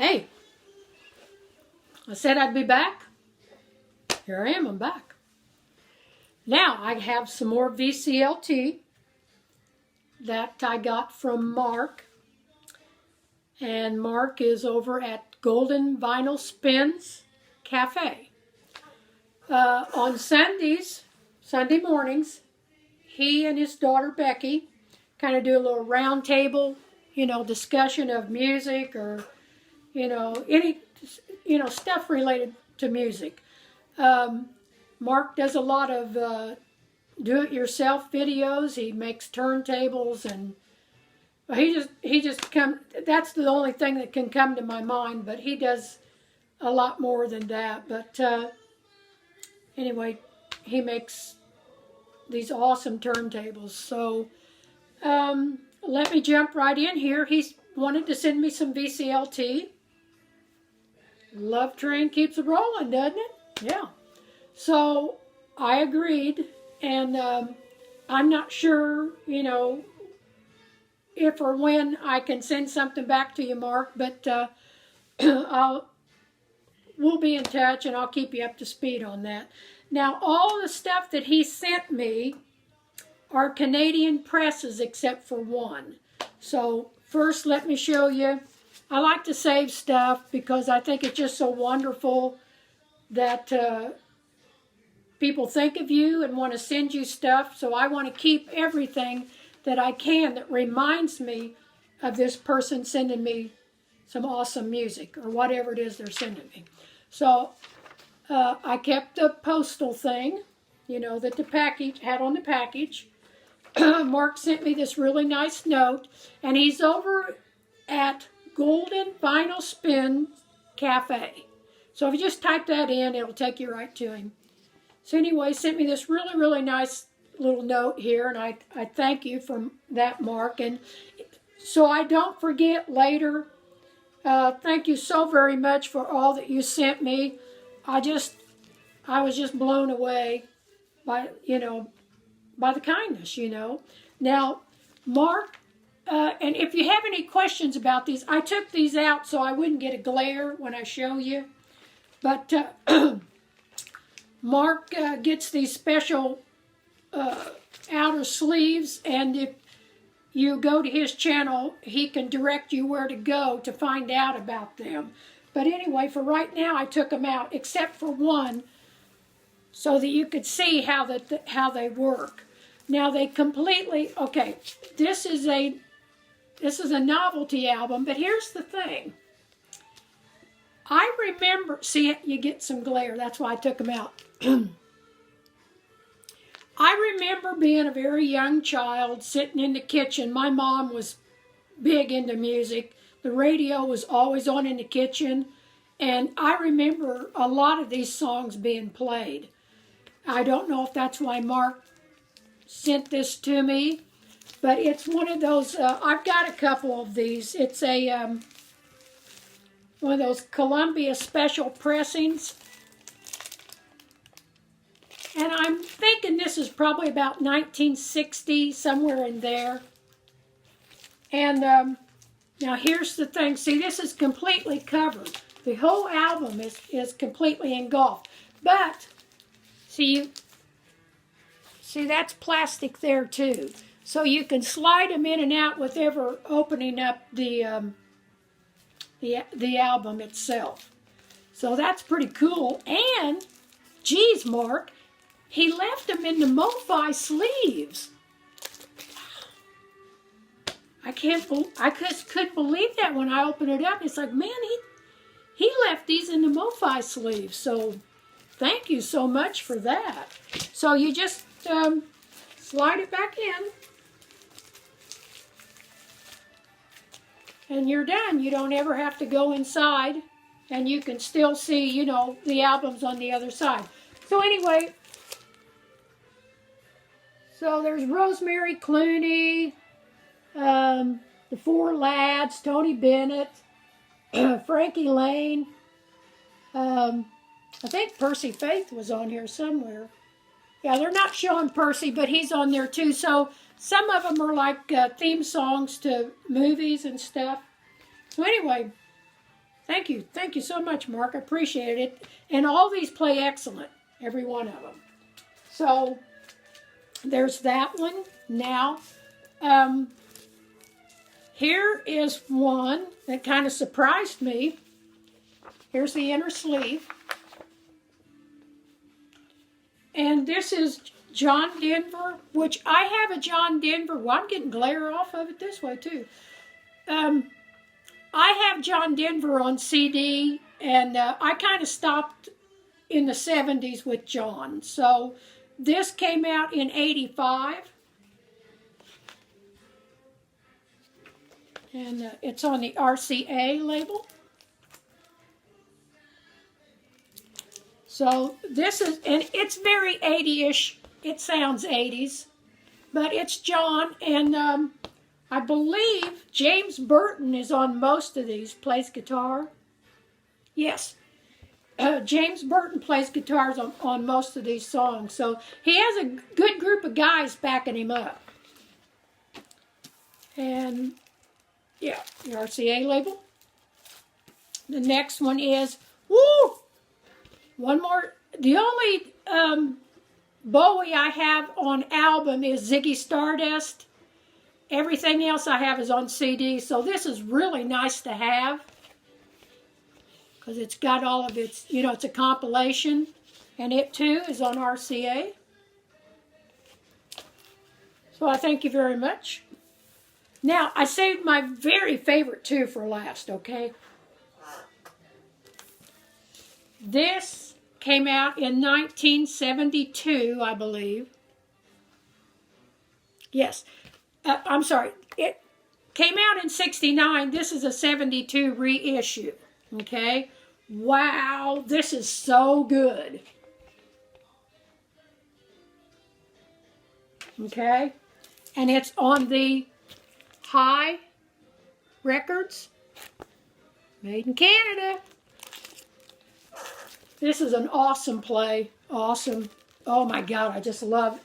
Hey, I said I'd be back. Here I am, I'm back. Now I have some more VCLT that I got from Mark. And Mark is over at Golden Vinyl Spins Cafe. On Sunday mornings, he and his daughter Becky kind of do a little round table, discussion of music or, any, stuff related to music. Mark does a lot of do-it-yourself videos. He makes turntables and he just come. That's the only thing that can come to my mind. But he does a lot more than that. But anyway, he makes these awesome turntables. So let me jump right in here. He's wanted to send me some VCLT. Love train keeps it rolling, doesn't it? Yeah. So I agreed, and I'm not sure, if or when I can send something back to you, Mark, but we'll be in touch, and I'll keep you up to speed on that. Now, all the stuff that he sent me are Canadian presses except for one. So first, let me show you. I like to save stuff because I think it's just so wonderful that people think of you and want to send you stuff. So I want to keep everything that I can that reminds me of this person sending me some awesome music or whatever it is they're sending me. So I kept the postal thing, that the package had on the package. Mark sent me this really nice note, and he's over at Golden Vinyl Spin Cafe. So if you just type that in, it'll take you right to him. So anyway, sent me this really, really nice little note here, and I thank you for that, Mark. And so I don't forget later, thank you so very much for all that you sent me. I was just blown away by, by the kindness, Now, Mark, and if you have any questions about these, I took these out so I wouldn't get a glare when I show you. But Mark gets these special outer sleeves, and if you go to his channel, he can direct you where to go to find out about them. But anyway, for right now, I took them out, except for one, so that you could see how they work. Now they completely, okay, this is a novelty album, but here's the thing. I remember, see, you get some glare, that's why I took them out. I remember being a very young child sitting in the kitchen. My mom was big into music. The radio was always on in the kitchen, and I remember a lot of these songs being played. I don't know if that's why Mark sent this to me, but it's one of those, I've got a couple of these. It's a one of those Columbia special pressings. And I'm thinking this is probably about 1960, somewhere in there. And now here's the thing. See, this is completely covered. The whole album is completely engulfed. But, see, that's plastic there too. So you can slide them in and out with ever opening up the album itself. So that's pretty cool. And, geez, Mark, he left them in the MoFi sleeves. I just couldn't believe that when I opened it up. It's like, man, he left these in the MoFi sleeves. So thank you so much for that. So you just slide it back in. And you're done. You don't ever have to go inside. And you can still see, the albums on the other side. So anyway, so there's Rosemary Clooney, the Four Lads, Tony Bennett, Frankie Lane. I think Percy Faith was on here somewhere. Yeah, they're not showing Percy, but he's on there too. So some of them are like theme songs to movies and stuff. So anyway, Thank you. Thank you so much, Mark. I appreciate it. And all these play excellent, every one of them. So there's that one. Now, here is one that kind of surprised me. Here's the inner sleeve. And this is John Denver, which I have a John Denver. Well, I'm getting glare off of it this way, too. I have John Denver on CD, and I kind of stopped in the 70s with John. So this came out in 85. And it's on the RCA label. So this is, and it's very 80-ish. It sounds 80s, but it's John, and I believe James Burton is on most of these, plays guitar. Yes, James Burton plays guitars on most of these songs, so he has a good group of guys backing him up. And yeah, the RCA label. The next one is, woo! One more. The only Bowie I have on album is Ziggy Stardust. Everything else I have is on CD, so this is really nice to have because it's got all of its, you know, it's a compilation, and it too is on RCA. So I thank you very much. Now, I saved my very favorite two for last, okay? This came out in 1972, I believe. Yes. I'm sorry. It came out in 69. This is a 72 reissue, okay? Wow, this is so good. Okay? And it's on the High Records, made in Canada. This is an awesome play. Awesome. Oh my God, I just love it.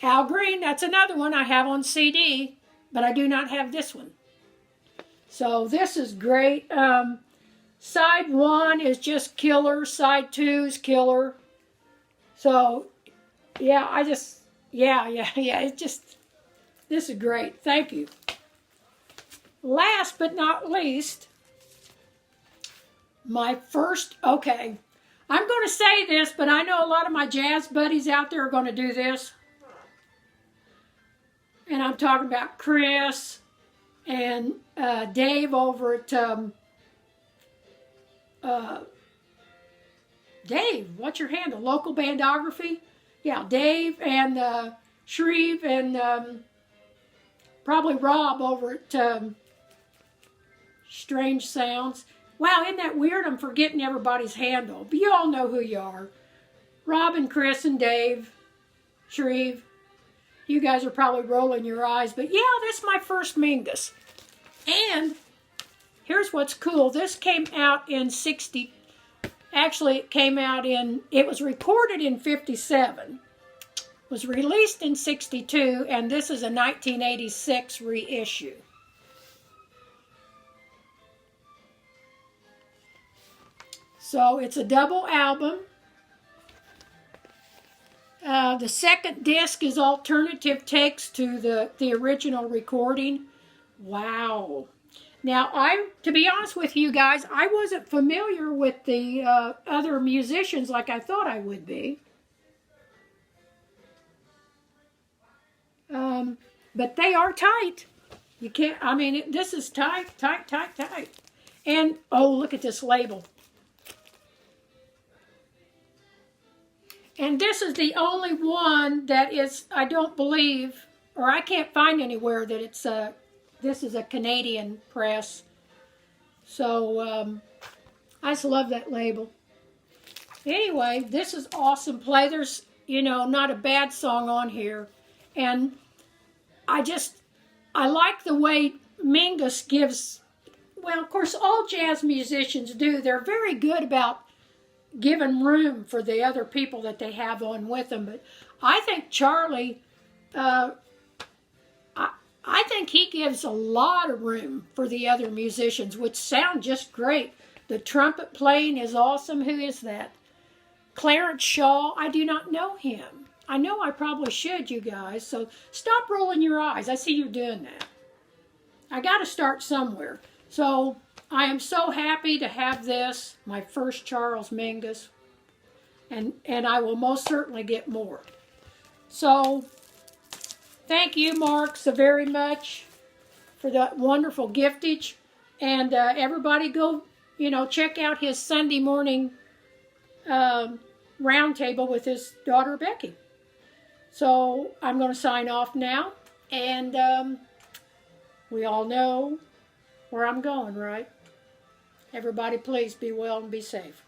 Al Green, that's another one I have on CD, but I do not have this one. So this is great. Side 1 is just killer. Side 2 is killer. So, yeah, it's just, this is great. Thank you. Last but not least, my first, okay, I'm going to say this, but I know a lot of my jazz buddies out there are going to do this. And I'm talking about Chris and Dave over at, Dave, what's your handle? Local Bandography? Yeah, Dave and Shreve and probably Rob over at Strange Sounds. Wow, isn't that weird? I'm forgetting everybody's handle. But you all know who you are. Rob and Chris and Dave, Shreve. You guys are probably rolling your eyes. But yeah, this is my first Mingus. And here's what's cool. This came out in 60. Actually, it came out in, it was recorded in 57. Was released in 62. And this is a 1986 reissue. So it's a double album. The second disc is alternative takes to the original recording. Wow. Now, to be honest with you guys, I wasn't familiar with the other musicians like I thought I would be. But they are tight. You can't, I mean, this is tight. And, oh, look at this label. And this is the only one that is, I don't believe, or I can't find anywhere that it's this is a Canadian press. So, I just love that label. Anyway, this is awesome play. There's, you know, not a bad song on here. And I like the way Mingus gives, well, of course, all jazz musicians do. They're very good about giving room for the other people that they have on with them. But I think Charlie, I think he gives a lot of room for the other musicians, which sound just great. The trumpet playing is awesome. Who is that? Clarence Shaw. I do not know him. I know I probably should, you guys, so stop rolling your eyes. I see you doing that. I got to start somewhere. So I am so happy to have this, my first Charles Mingus, and I will most certainly get more. So thank you, Mark, so very much for that wonderful giftage. And everybody go, check out his Sunday morning roundtable with his daughter, Becky. So I'm going to sign off now. And we all know where I'm going, right? Everybody please be well and be safe.